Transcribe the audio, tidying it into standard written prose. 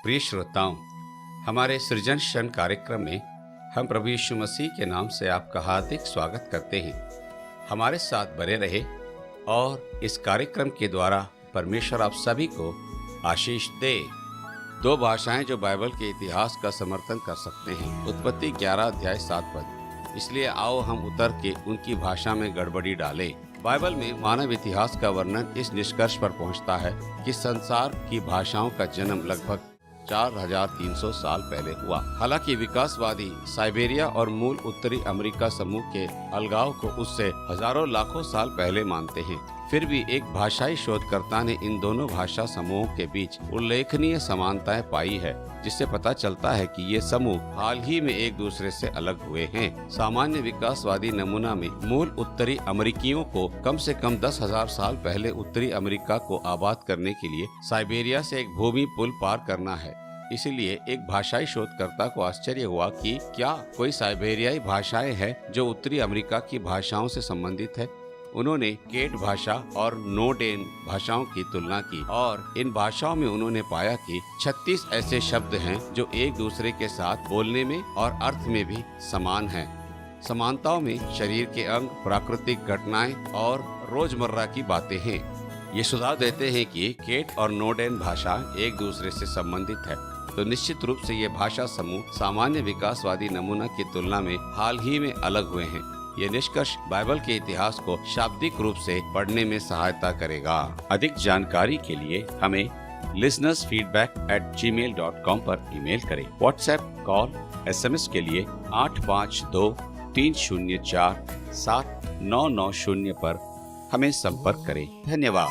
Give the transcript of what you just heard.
प्रिय श्रोताओं, हमारे सृजन क्षण कार्यक्रम में हम प्रभु यीशु मसीह के नाम से आपका हार्दिक स्वागत करते हैं। हमारे साथ बने रहे और इस कार्यक्रम के द्वारा परमेश्वर आप सभी को आशीष दे। 2 भाषाएं जो बाइबल के इतिहास का समर्थन कर सकते हैं। उत्पत्ति 11 अध्याय 7 पद। इसलिए आओ हम उतर के उनकी भाषा में गड़बड़ी डालें। बाइबल में मानव इतिहास का वर्णन इस निष्कर्ष पर पहुंचता है कि संसार की भाषाओं का जन्म लगभग 4300 साल पहले हुआ। हालांकि विकासवादी साइबेरिया और मूल उत्तरी अमेरिका समूह के अलगाव को उससे हजारों लाखों साल पहले मानते हैं। फिर भी एक भाषाई शोधकर्ता ने इन दोनों भाषा समूहों के बीच उल्लेखनीय समानताएं पाई है, जिससे पता चलता है कि ये समूह हाल ही में एक दूसरे से अलग हुए हैं। सामान्य विकासवादी नमूना में मूल उत्तरी अमेरिकियों को कम से कम 10,000 साल पहले उत्तरी अमेरिका को आबाद करने के लिए साइबेरिया से एक भूमि पुल पार करना है। इसलिए एक भाषाई शोधकर्ता को आश्चर्य हुआ कि क्या कोई साइबेरियाई भाषाएं हैं जो उत्तरी अमेरिका की भाषाओं से संबंधित है। उन्होंने केट भाषा और नोडेन भाषाओं की तुलना की और इन भाषाओं में उन्होंने पाया कि 36 ऐसे शब्द हैं जो एक दूसरे के साथ बोलने में और अर्थ में भी समान हैं। समानताओं में शरीर के अंग, प्राकृतिक घटनाएं और रोजमर्रा की बातें हैं। ये सुझाव देते हैं कि केट और नोडेन भाषा एक दूसरे से संबंधित है, तो निश्चित रूप से ये भाषा समूह सामान्य विकासवादी नमूना की तुलना में हाल ही में अलग हुए हैं। ये निष्कर्ष बाइबल के इतिहास को शाब्दिक रूप से पढ़ने में सहायता करेगा। अधिक जानकारी के लिए हमें listenersfeedback@gmail.com पर ईमेल करें। व्हाट्सएप, कॉल, SMS के लिए 852-304-7990 पर हमें संपर्क करें। धन्यवाद।